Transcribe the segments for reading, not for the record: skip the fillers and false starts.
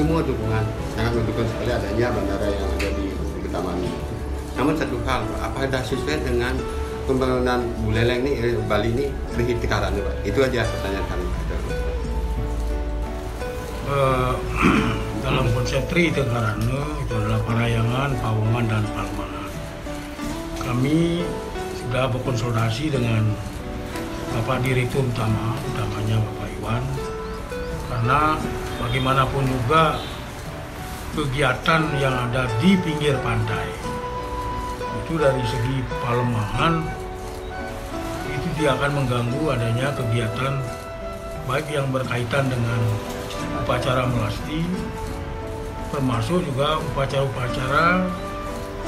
semua dukungan, sangat mendukung sekali adanya bandara yang ada di Taman. Namun satu hal, apa ada sesuai dengan pembangunan Buleleng ini, Bali ini Trihiti Karana, Pak? Itu aja pertanyaan kami. Dalam konsep Trihiti Karana itu adalah Parayangan, Pawongan, dan Palmanan. Kami sudah berkonsultasi dengan Bapak Direktur utamanya Bapak Iwan, karena bagaimanapun juga kegiatan yang ada di pinggir pantai itu dari segi pelemahan itu dia akan mengganggu adanya kegiatan baik yang berkaitan dengan upacara melasti, termasuk juga upacara-upacara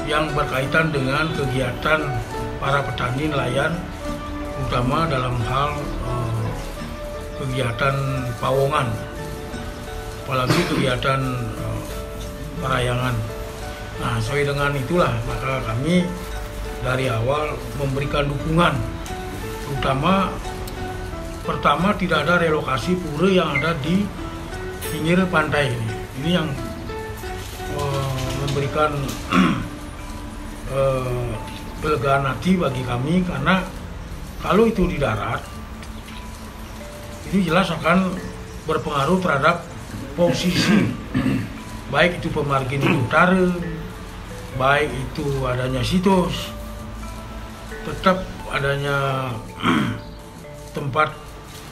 yang berkaitan dengan kegiatan para petani nelayan, terutama dalam hal kegiatan pawongan, apalagi kegiatan parayangan. Nah, sesuai dengan itulah maka kami dari awal memberikan dukungan, terutama pertama tidak ada relokasi pura yang ada di pinggir pantai ini. Ini yang memberikan kelegaan hati bagi kami, karena kalau itu di darat ini jelas akan berpengaruh terhadap posisi baik itu Pemargin Utara, baik itu adanya situs, tetap adanya tempat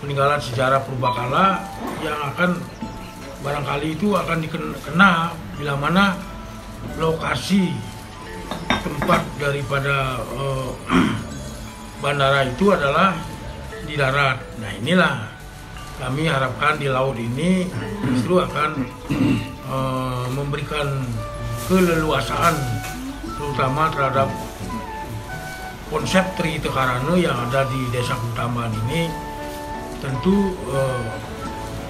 peninggalan sejarah purbakala yang akan barangkali itu akan dikena bila mana lokasi tempat daripada bandara itu adalah di darat. Nah, inilah kami harapkan di laut ini justru akan memberikan keleluasaan terutama terhadap konsep Trihiti Karana yang ada di Desa Kutaman ini. Tentu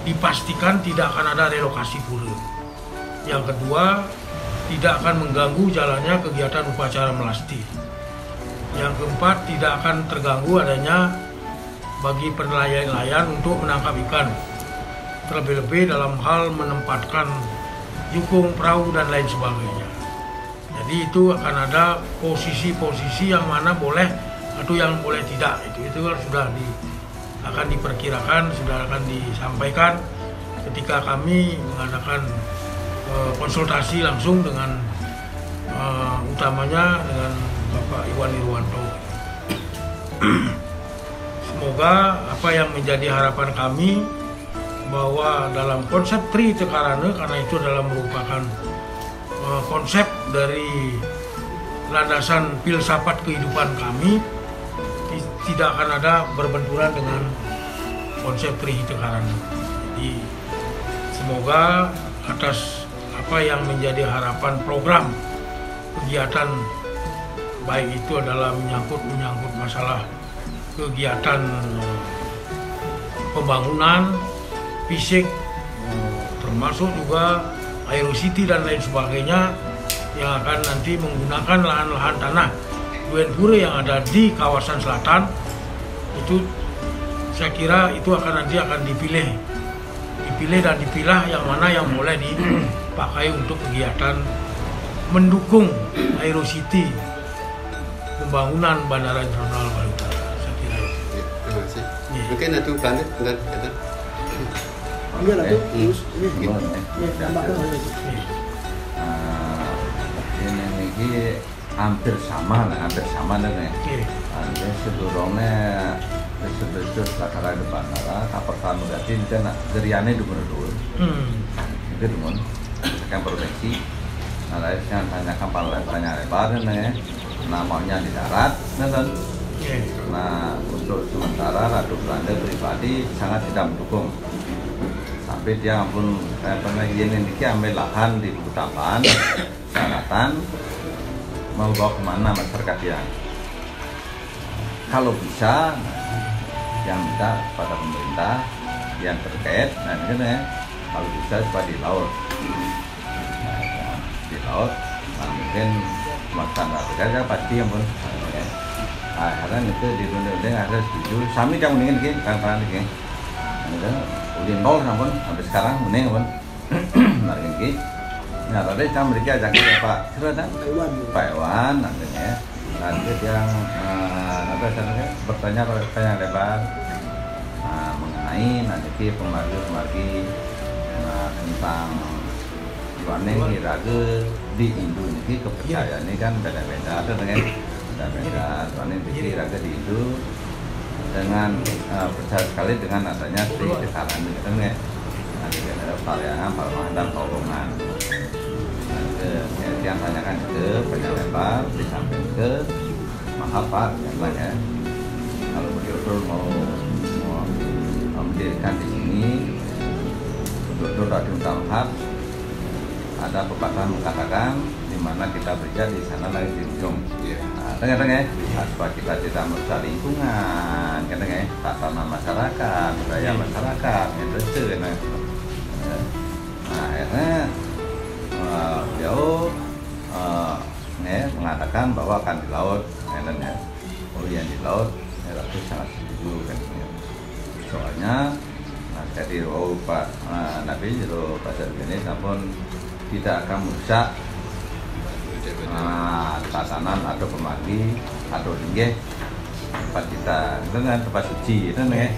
dipastikan tidak akan ada relokasi pura. Yang kedua, tidak akan mengganggu jalannya kegiatan upacara melasti. Yang keempat, tidak akan terganggu adanya bagi penelayan-nelayan untuk menangkap ikan. Terlebih-lebih dalam hal menempatkan jukung, perahu, dan lain sebagainya. Jadi itu akan ada posisi-posisi yang mana boleh atau yang boleh tidak. Itu sudah akan diperkirakan, sudah akan disampaikan ketika kami mengadakan konsultasi langsung dengan utamanya dengan Bapak Iwan Irwanto. Semoga apa yang menjadi harapan kami bahwa dalam konsep Trihiti Karana, karena itu adalah merupakan konsep dari landasan filsafat kehidupan kami, tidak akan ada berbenturan dengan konsep Trihiti Karana. Jadi semoga atas apa yang menjadi harapan program kegiatan, baik itu adalah menyangkut masalah kegiatan pembangunan fisik, termasuk juga aerosity dan lain sebagainya yang akan nanti menggunakan lahan-lahan tanah Duen Pura yang ada di kawasan selatan, itu saya kira itu nanti akan dipilih dan dipilah yang mana yang boleh dipakai untuk kegiatan mendukung aerosity pembangunan Bandara Internasional Bali Utara. Saya kira itu. Terima kasih. Mungkin itu lanjut dengan kata. Iya lah tuh, terus ini hampir sama lah nih. Ada sedurungnya besar sekarang di bandara, kapal kanu berarti itu nak geriane dulu. Itu dulu, sekian provinsi. Nah, saya tanyakan panjang lebar nih, namanya di darat, kan? Nah, untuk sementara Ratu Belanda pribadi sangat tidak mendukung. Sampai dia pun pernah izin ini ambil lahan di Kutapan, Selatan, mau bawa kemana masyarakat dia. Kalau bisa, yang minta pada pemerintah yang terkait, nah ini kan kalau bisa supaya di laut. Nah, di laut, nah mungkin masyarakat saja pasti yang pun. Karena itu di dunia ada setuju. Sami yang mendingin kan, kan ini. Udah nol namun sampai sekarang mending pun Nah ini, nah tadi saya mereka ajak Pak Silakan Pak Iwan nantinya. Nanti yang bertanya lebar mengenai nanti pemargi tentang Iwane Hirage di Indo ini kepercayaan ini kan beda-beda ada dengan beda-beda Iwane Hirage di Indo dengan percaya sekali dengan adanya Sri Tekaran ini kan ya nanti ada Pariangan, Palemahan dan Tolongan. Yang tanyakan ke panjang lebar disampaikan ke maaf Pak ya kalau beliau mau mendirikan di sini betul dari Utama ada pepatah mengatakan di mana kita bekerja di sana lagi di ujung. Dengar ya, supaya kita tidak merusak lingkungan, kan ya, tatanan masyarakat, budaya masyarakat, itu kan. Nah, akhirnya beliau mengatakan bahwa akan di laut, ya. Oh yang di laut, itu sangat setuju kan. Soalnya, jadi Pak Nabi jero pasal ini, namun tidak akan merusak tatanan atau pemargi atau tinggi tempat kita dengan tempat suci itu nih.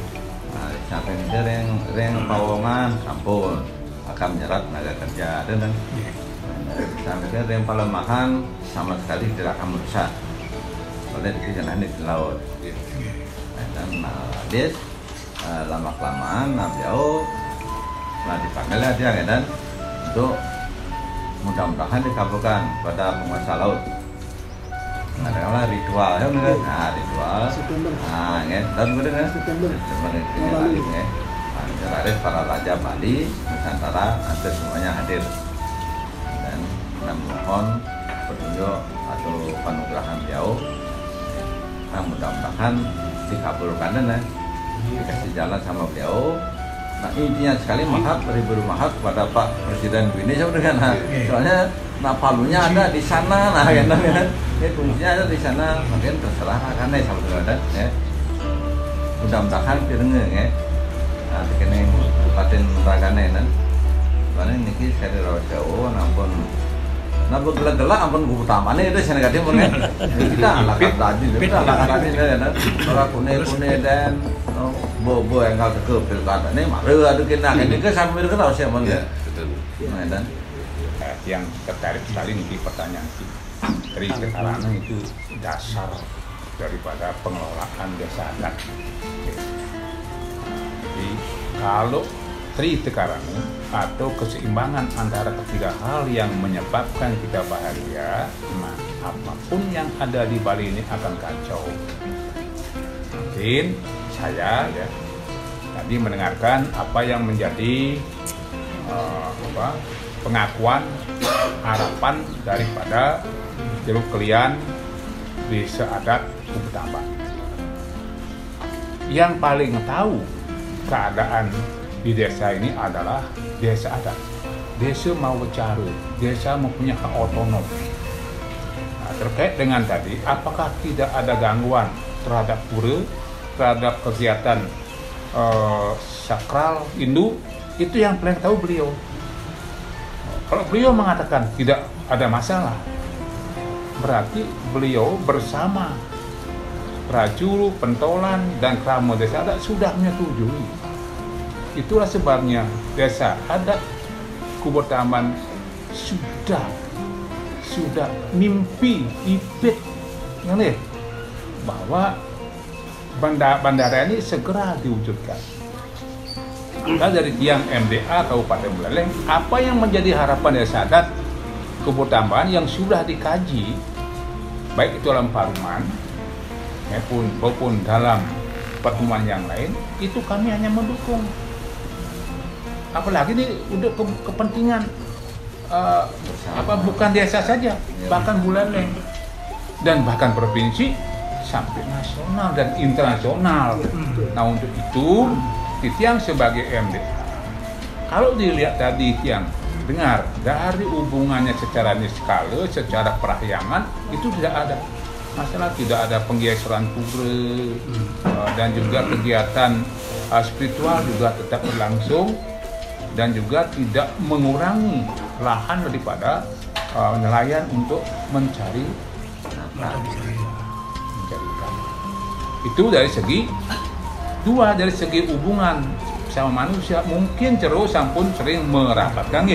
Sampai yang Pawongan sampun akan menyerap tenaga kerja dan sampai ke yang Palemahan sama sekali tidak akan merusak oleh kegiatan di laut. Dan Des lama kelamaan beliau dipanggil dia dan untuk mudah-mudahan dikabulkan pada penguasa laut. Adalah ritual ya benar. Nah, ritual. Nah, ya, dan benar September ini ya. Terakhir para raja Bali, Nusantara, hampir semuanya hadir. Dan mohon petunjuk atau penugerahan beliau. Nah, mudah-mudahan dikabulkan dan dikasih jalan sama beliau. Nah, intinya sekali beribu maaf kepada Pak Presiden ini sebenarnya. Soalnya Palunya ada di sana, nah kan ya fungsinya ada di sana, mungkin terserah kan ya saudara ya. Mudah-mudahan pirenge ya. Nah, dikene Kabupaten Ragane nan. Karena niki seri Jawa nampun nampun gelak-gelak ampun buku tamane itu saya negatif kan. Kita alakan tadi, kita alakan tadi kan. Ora kune-kune dan bobo yang kalau ke pilkada ini mari adu kena ini ke sambil ke tahu siapa ya. Betul. Nah, yang tertarik sekali nih pertanyaan Tri Tekarana itu dasar daripada pengelolaan desa adat. Jadi kalau Tri Tekarana atau keseimbangan antara ketiga hal yang menyebabkan kita bahagia, nah apapun yang ada di Bali ini akan kacau. Mungkin saya ya tadi mendengarkan apa yang menjadi pengakuan harapan daripada jeruk kelian desa adat Kubu Tamban. Yang paling tahu keadaan di desa ini adalah desa adat. Desa mau bicara, desa mempunyai hak otonom. Nah, terkait dengan tadi, apakah tidak ada gangguan terhadap pura, terhadap kegiatan sakral Hindu, itu yang paling tahu beliau. Kalau beliau mengatakan tidak ada masalah, berarti beliau bersama Rajulu, Pentolan, dan Kramo Desa Adat sudah menyetujui. Itulah sebabnya Desa Adat Kubu Tamban sudah mimpi ipit bahwa bandara ini segera diwujudkan. Kita dari tiang MDA Kabupaten Buleleng, apa yang menjadi harapan Desa Adat Kubu Tamban yang sudah dikaji, baik itu dalam Paruman maupun dalam pertemuan yang lain, itu kami hanya mendukung. Apalagi ini untuk kepentingan bukan desa saja, bahkan Buleleng dan bahkan provinsi sampai nasional dan internasional. Nah, untuk itu Tiang sebagai MDA, kalau dilihat tadi Tiang dengar dari hubungannya secara niskala, secara perahyangan itu tidak ada masalah, tidak ada penggeseran pura dan juga kegiatan spiritual juga tetap berlangsung. dan juga tidak mengurangi lahan daripada nelayan untuk mencari ikan. Itu dari segi dua, dari segi hubungan sama manusia. Mungkin Cero sampun sering merapatkan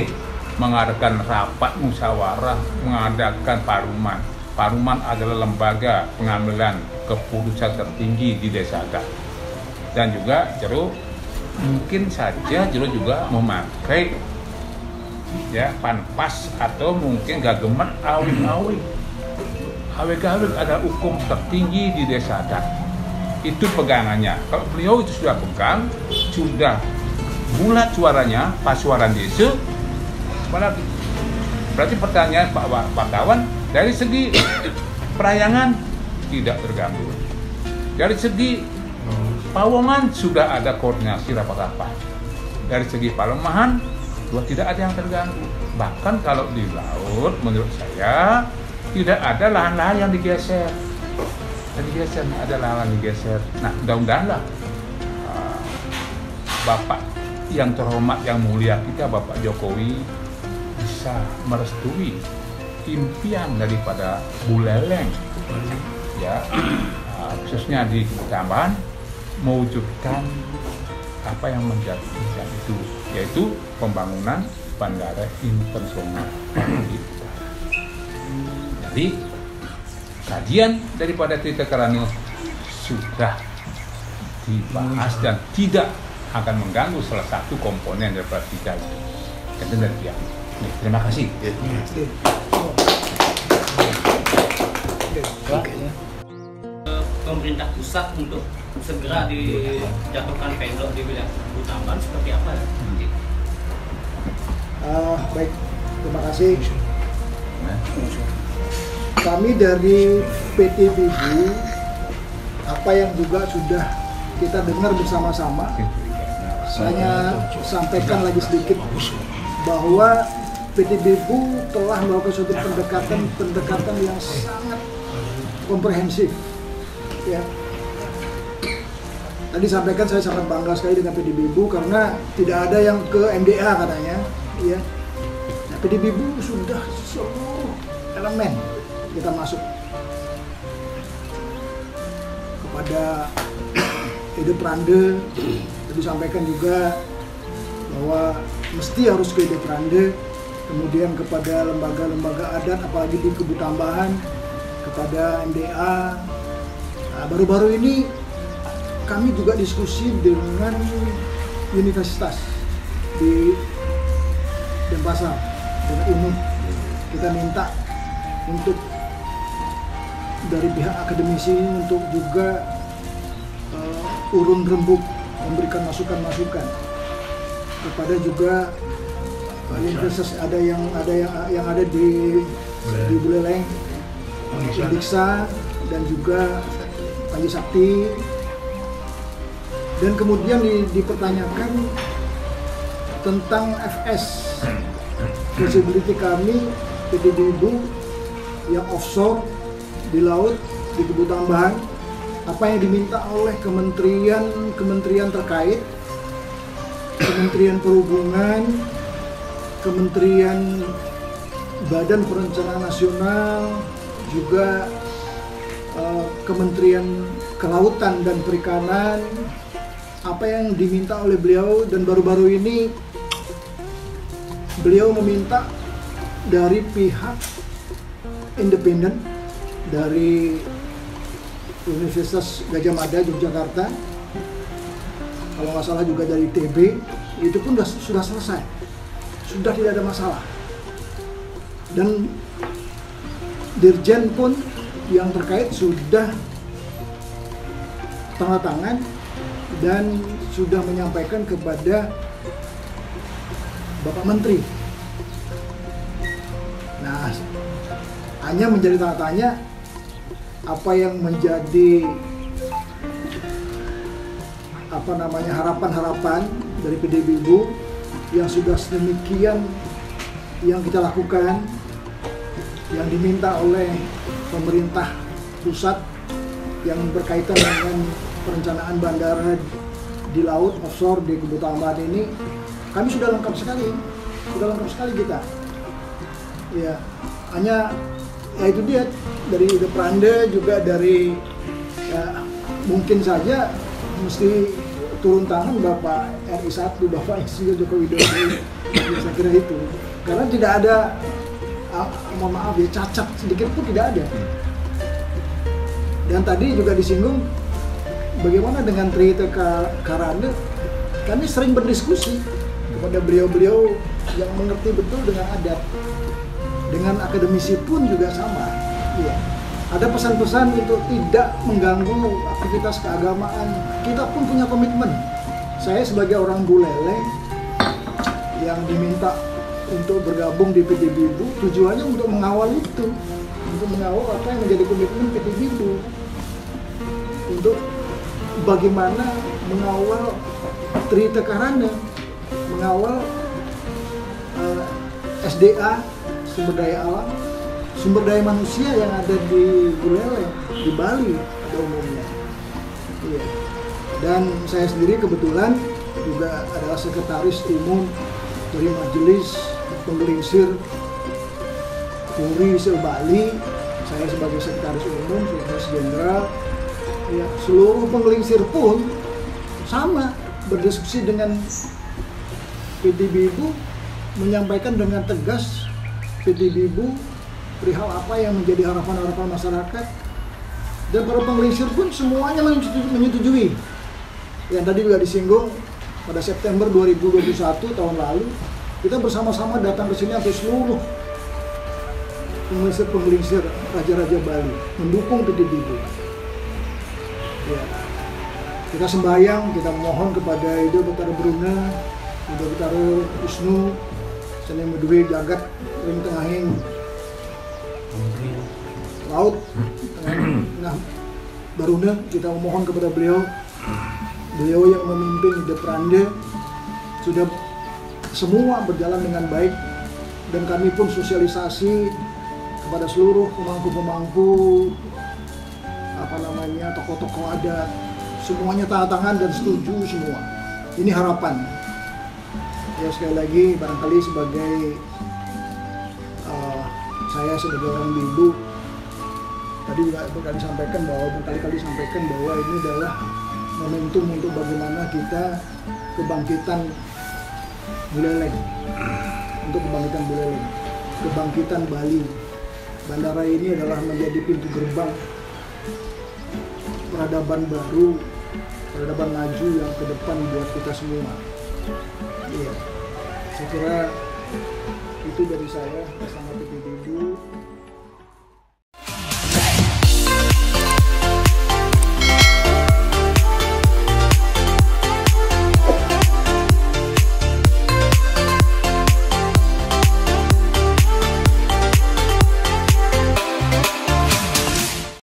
mengadakan rapat musyawarah, mengadakan paruman. Paruman adalah lembaga pengambilan keputusan tertinggi di desa adat. Dan juga Cero mungkin saja Cero juga memakai panpas atau mungkin gageman awik-awik. Awik-awik adalah hukum tertinggi di desa adat. Itu pegangannya. Kalau beliau itu sudah pegang, sudah bulat suaranya, pasuaran desa, apalagi. Berarti pertanyaan Pak Kawan, dari segi perayangan tidak terganggu. Dari segi pawongan sudah ada koordinasi rapat-rapat. Dari segi palemahan juga tidak ada yang terganggu. Bahkan kalau di laut, menurut saya tidak ada lahan-lahan yang digeser. Ada lahan digeser. Nah, mudah-mudahanlah Bapak yang terhormat, yang mulia kita, Bapak Jokowi, bisa merestui impian daripada Buleleng, khususnya di Tambahan, mewujudkan apa yang menjadi impian itu, yaitu pembangunan bandara internasional. Jadi kajian daripada Tirta Karana sudah dibahas dan tidak akan mengganggu salah satu komponen daripada kita itu. Terima kasih. Pemerintah pusat untuk segera dijatuhkan pendok di wilayah Tambahan seperti apa? Baik, terima kasih. Kami dari PT BIBU, apa yang juga sudah kita dengar bersama-sama, saya sampaikan lagi sedikit bahwa PT BIBU telah melakukan suatu pendekatan yang sangat komprehensif. Ya. Tadi sampaikan saya sangat bangga sekali dengan PT BIBU karena tidak ada yang ke MDA katanya. Ya. Nah, PT BIBU sudah seluruh elemen kita masuk kepada ide Prande. Tadi sampaikan juga bahwa mesti harus ke ide Prande, kemudian kepada lembaga-lembaga adat, apalagi di Kubu Tambahan, kepada MDA. Nah, baru-baru ini kami juga diskusi dengan universitas di Denpasar, dengan UNUD. Kita minta untuk dari pihak akademisi untuk juga urun rembuk memberikan masukan-masukan kepada juga universitas yang ada di Buleleng, Diksa dan juga Panji Sakti. Dan kemudian dipertanyakan tentang FS, visibility kami PT BIBU yang offshore di laut di Kubu Tambahan, apa yang diminta oleh kementerian terkait, Kementerian Perhubungan, Kementerian Badan Perencanaan Nasional, juga Kementerian Kelautan dan Perikanan, apa yang diminta oleh beliau. Dan baru-baru ini beliau meminta dari pihak independen dari Universitas Gajah Mada Yogyakarta, kalau nggak salah juga dari TB, itu pun sudah selesai, sudah tidak ada masalah. Dan Dirjen pun yang terkait sudah tanda tangan dan sudah menyampaikan kepada Bapak Menteri. Nah, hanya menjadi tanda tanya apa yang menjadi harapan-harapan dari PT BIBU yang sudah sedemikian yang kita lakukan, yang diminta oleh pemerintah pusat yang berkaitan dengan perencanaan bandara di laut offshore di Kubu Tambahan ini. kami sudah lengkap sekali kita. Ya, hanya ya itu dia dari Deprande juga dari ya, mungkin saja mesti turun tangan Bapak RI1, Bapak Insinyur Joko Widodo. Saya kira itu karena tidak ada mohon maaf ya cacat sedikit pun tidak ada. Dan tadi juga disinggung bagaimana dengan Trihita Karana. Kami sering berdiskusi kepada beliau-beliau yang mengerti betul dengan adat. Dengan akademisi pun juga sama. Ya. Ada pesan-pesan untuk tidak mengganggu aktivitas keagamaan. Kita pun punya komitmen. Saya sebagai orang Buleleng yang diminta untuk bergabung di PT Bibu, tujuannya untuk mengawal itu, untuk mengawal apa yang menjadi komitmen PT Bibu, untuk bagaimana mengawal Trihita Karana, mengawal SDA, sumber daya alam, sumber daya manusia yang ada di Buleleng, di Bali pada umumnya. Iya. Dan saya sendiri kebetulan juga adalah sekretaris umum dari Majelis Penggelingsir Puri se-Bali. Saya sebagai sekretaris umum, sekretaris jenderal. Ya, seluruh penggelingsir pun sama berdiskusi dengan PT Bibu, menyampaikan dengan tegas PT Bibu perihal apa yang menjadi harapan-harapan masyarakat, dan para penggelingsir pun semuanya menyetujui. Yang tadi juga disinggung pada September 2021 tahun lalu kita bersama-sama datang ke sini sampai seluruh penggelingsir Raja-Raja Bali mendukung PT Bibu. Ya. Kita sembahyang, kita mohon kepada Ido Betara Bruna, Ido Betara Wisnu, Seneng Medue Jagat, Ring Tengahing Laut, Tengah Baruna, kita memohon kepada beliau yang memimpin Deprande, sudah semua berjalan dengan baik, dan kami pun sosialisasi kepada seluruh pemangku-pemangku tokoh-tokoh adat, semuanya tanda tangan dan setuju semua. Ini harapan. Ya, sekali lagi barangkali sebagai saya sebagai orang Bibu tadi juga berkali-kali sampaikan bahwa ini adalah momentum untuk bagaimana kita kebangkitan Buleleng, untuk kebangkitan Buleleng, kebangkitan Bali. Bandara ini adalah menjadi pintu gerbang peradaban baru, peradaban maju yang ke depan buat kita semua. Iya, saya kira itu dari saya bersama PT Bibu.